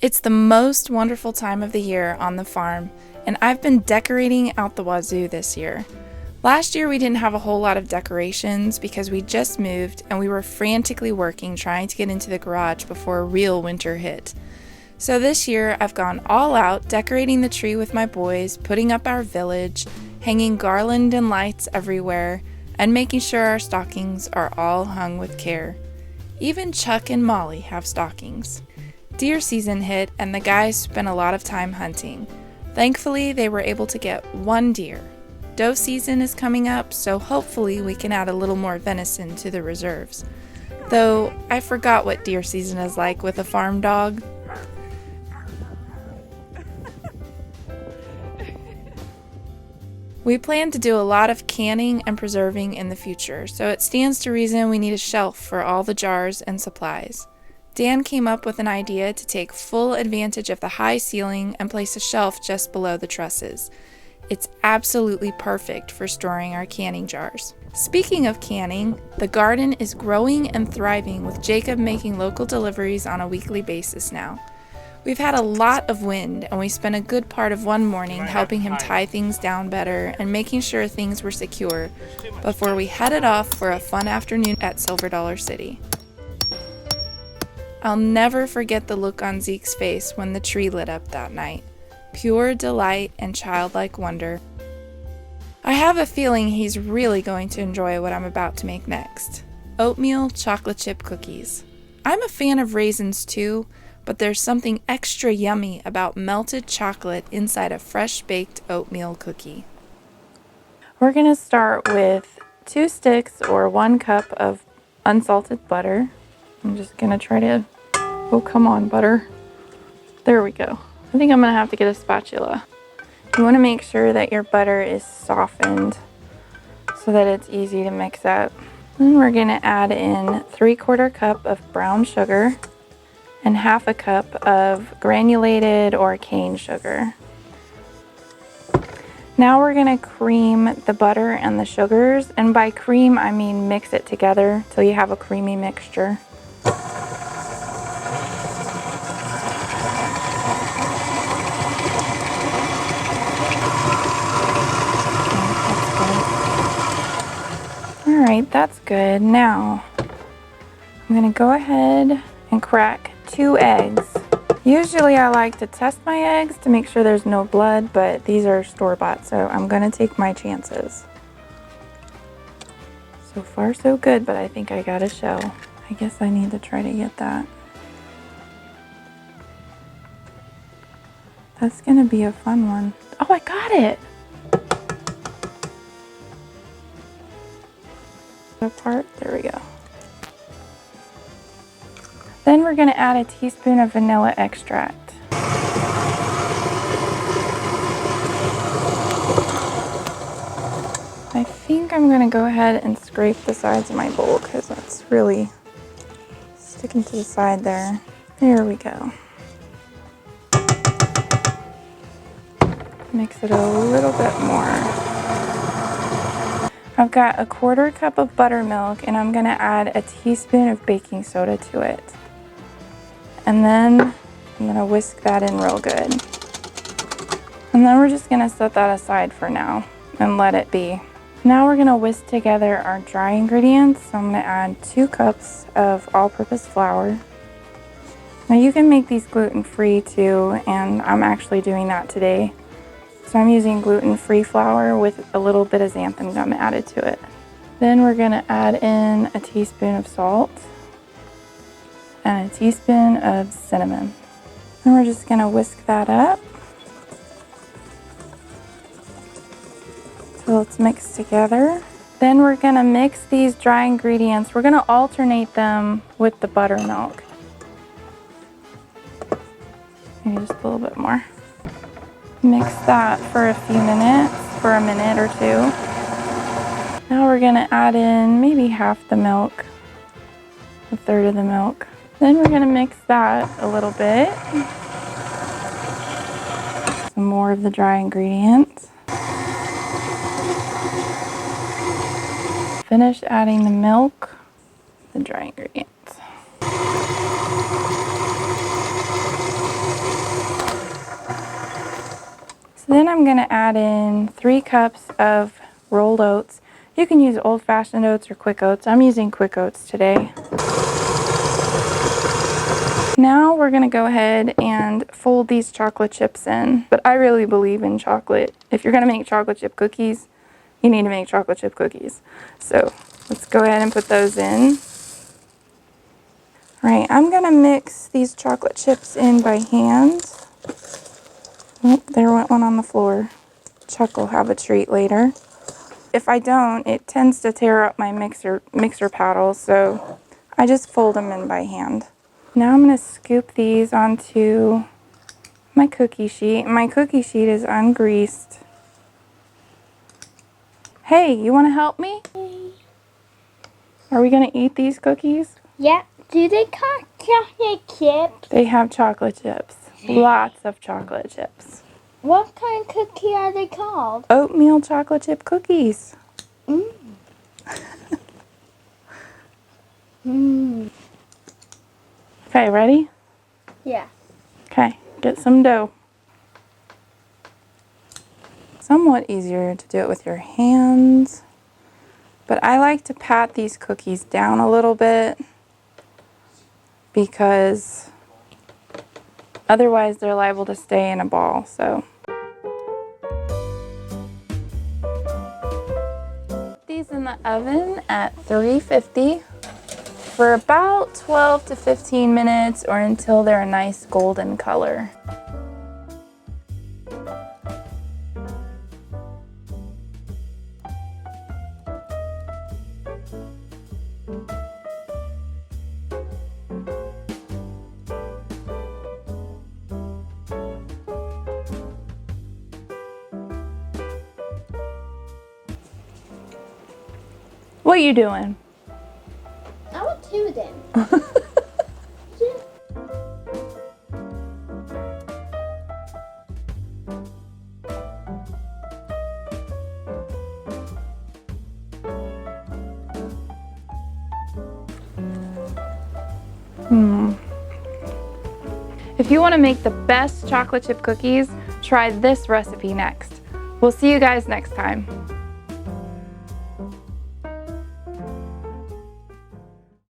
It's the most wonderful time of the year on the farm, and I've been decorating out the wazoo this year. Last year we didn't have a whole lot of decorations because we just moved and we were frantically working trying to get into the garage before a real winter hit. So this year I've gone all out decorating the tree with my boys, putting up our village, hanging garland and lights everywhere, and making sure our stockings are all hung with care. Even Chuck and Molly have stockings. Deer season hit and the guys spent a lot of time hunting. Thankfully, they were able to get one deer. Doe season is coming up, so hopefully we can add a little more venison to the reserves. Though, I forgot what deer season is like with a farm dog. We plan to do a lot of canning and preserving in the future, so it stands to reason we need a shelf for all the jars and supplies. Dan came up with an idea to take full advantage of the high ceiling and place a shelf just below the trusses. It's absolutely perfect for storing our canning jars. Speaking of canning, the garden is growing and thriving with Jacob making local deliveries on a weekly basis now. We've had a lot of wind and we spent a good part of one morning helping him tie things down better and making sure things were secure before we headed off for a fun afternoon at Silver Dollar City. I'll never forget the look on Zeke's face when the tree lit up that night. Pure delight and childlike wonder. I have a feeling he's really going to enjoy what I'm about to make next. Oatmeal chocolate chip cookies. I'm a fan of raisins too, but there's something extra yummy about melted chocolate inside a fresh baked oatmeal cookie. We're going to start with 2 sticks or 1 cup of unsalted butter. I'm just going to try to, oh come on butter. There we go. I think I'm going to have to get a spatula. You want to make sure that your butter is softened so that it's easy to mix up. Then we're going to add in 3/4 cup of brown sugar and 1/2 cup of granulated or cane sugar. Now we're going to cream the butter and the sugars, and by cream I mean mix it together till you have a creamy mixture. Alright, that's good. Now I'm going to go ahead and crack 2 eggs. Usually I like to test my eggs to make sure there's no blood, but these are store-bought, so I'm going to take my chances. So far so good, but I think I got a shell. I guess I need to try to get that. That's going to be a fun one. Oh, I got it! Apart. There we go. Then we're going to add a teaspoon of vanilla extract. I think I'm going to go ahead and scrape the sides of my bowl because that's really sticking to the side there. There we go. Mix it a little bit more. I've got 1/4 cup of buttermilk and I'm going to add a teaspoon of baking soda to it. And then I'm going to whisk that in real good. And then we're just going to set that aside for now and let it be. Now we're going to whisk together our dry ingredients. So I'm going to add 2 cups of all-purpose flour. Now you can make these gluten-free too, and I'm actually doing that today. So I'm using gluten-free flour with a little bit of xanthan gum added to it. Then we're going to add in a teaspoon of salt and a teaspoon of cinnamon. And we're just going to whisk that up till it's mixed together. Then we're going to mix these dry ingredients. We're going to alternate them with the buttermilk. Maybe just a little bit more. Mix that for a few minutes, for a minute or 2. Now we're going to add in maybe half the milk, 1/3 of the milk. Then we're going to mix that a little bit. Some more of the dry ingredients. Finish adding the milk, the dry ingredients. So then I'm going to add in 3 cups of rolled oats. You can use old-fashioned oats or quick oats. I'm using quick oats today. Now we're going to go ahead and fold these chocolate chips in. But I really believe in chocolate. If you're going to make chocolate chip cookies, you need to make chocolate chip cookies. So let's go ahead and put those in. Alright, I'm going to mix these chocolate chips in by hand. Oh, there went one on the floor. Chuck will have a treat later. If I don't, it tends to tear up my mixer paddle, so I just fold them in by hand. Now I'm going to scoop these onto my cookie sheet. My cookie sheet is ungreased. Hey, you want to help me? Are we going to eat these cookies? Yeah. Do they have chocolate chips? They have chocolate chips. Lots of chocolate chips. What kind of cookie are they called? Oatmeal chocolate chip cookies. Mm. Mm. Okay, ready? Yeah. Okay, get some dough. Somewhat easier to do it with your hands, but I like to pat these cookies down a little bit because otherwise they're liable to stay in a ball. So put these in the oven at 350 for about 12 to 15 minutes or until they're a nice golden color. What are you doing? I want 2 then. If you want to make the best chocolate chip cookies, try this recipe next. We'll see you guys next time.